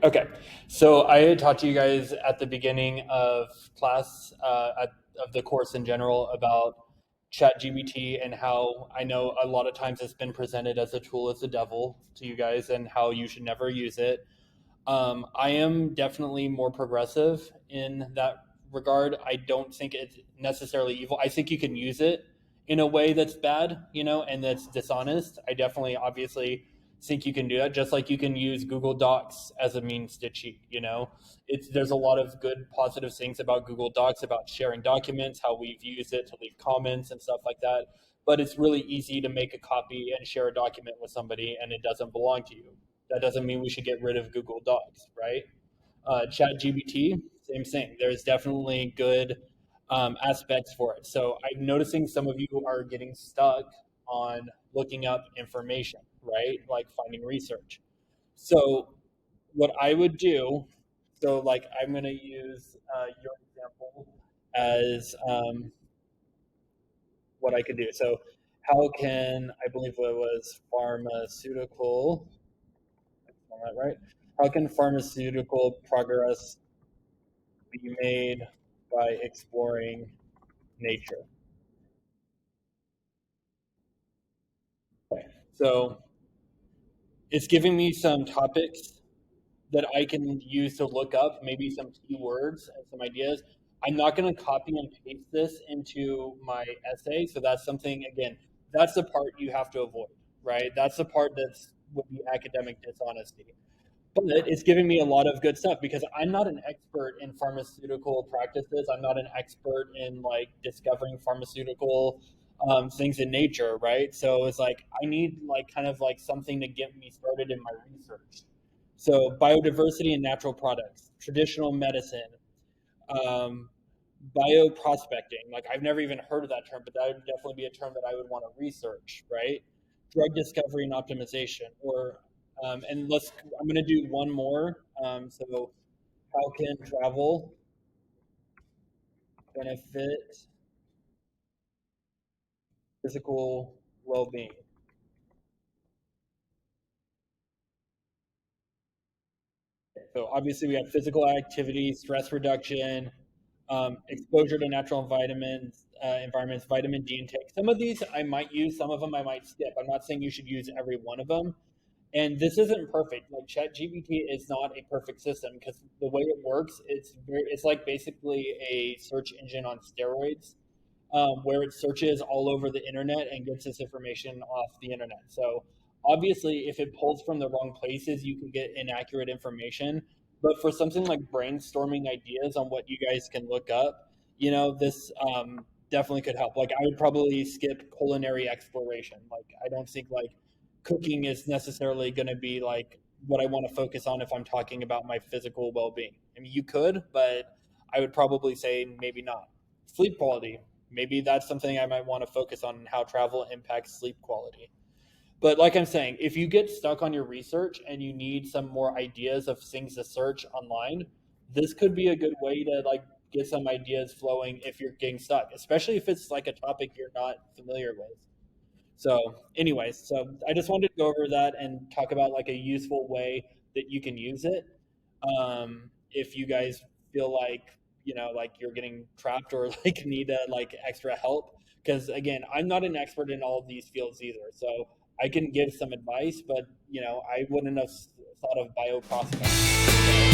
Okay, so I had talked to you guys at the beginning of class, of the course in general, about Chat GPT and how I know a lot of times it's been presented as a tool as the devil to you guys and how you should never use it. I am definitely more progressive in that regard. I don't think it's necessarily evil. I think you can use it in a way that's bad, and that's dishonest. I definitely, obviously, think you can do that. Just like you can use Google Docs as a means to cheat. There's a lot of good, positive things about Google Docs, about sharing documents, how we've used it to leave comments and stuff like that. But it's really easy to make a copy and share a document with somebody, and it doesn't belong to you. That doesn't mean we should get rid of Google Docs, right? Chat GPT, same thing. There's definitely good aspects for it. So I'm noticing some of you are getting stuck on looking up information, right? Like finding research. So what I would do, so like I'm going to use your example as what I could do. So how can, I believe it was pharmaceutical, am I right? How can pharmaceutical progress be made by exploring nature? Okay. So it's giving me some topics that I can use to look up, maybe some keywords and some ideas. I'm not going to copy and paste this into my essay. So that's something, again, that's the part you have to avoid, right? That's the part that's would be academic dishonesty. But it's giving me a lot of good stuff because I'm not an expert in pharmaceutical practices. I'm not an expert in like discovering pharmaceutical things in nature, right? So it's like I need like kind of like something to get me started in my research. So biodiversity and natural products, traditional medicine, um, bioprospecting. Like I've never even heard of that term, but that would definitely be a term that I would want to research, right? Drug discovery and optimization, or and let's. I'm going to do one more. So, how can travel benefit physical well-being? So obviously we have physical activity, stress reduction, exposure to natural environments, vitamin D intake. Some of these I might use, some of them I might skip. I'm not saying you should use every one of them. And this isn't perfect. Like ChatGPT is not a perfect system because the way it works, it's like basically a search engine on steroids, where it searches all over the internet and gets this information off the internet. So obviously, if it pulls from the wrong places, you can get inaccurate information. But for something like brainstorming ideas on what you guys can look up, this definitely could help. Like I would probably skip culinary exploration. Like I don't think like cooking is necessarily going to be like what I want to focus on if I'm talking about my physical well-being. I mean, you could, but I would probably say maybe not. Sleep quality, maybe that's something I might want to focus on and how travel impacts sleep quality. But like I'm saying, if you get stuck on your research and you need some more ideas of things to search online, this could be a good way to like get some ideas flowing if you're getting stuck, especially if it's like a topic you're not familiar with. So, anyways, so I just wanted to go over that and talk about like a useful way that you can use it. If you guys feel like like you're getting trapped or like need like extra help, because again, I'm not an expert in all of these fields either. So I can give some advice, but I wouldn't have thought of bioprospecting. So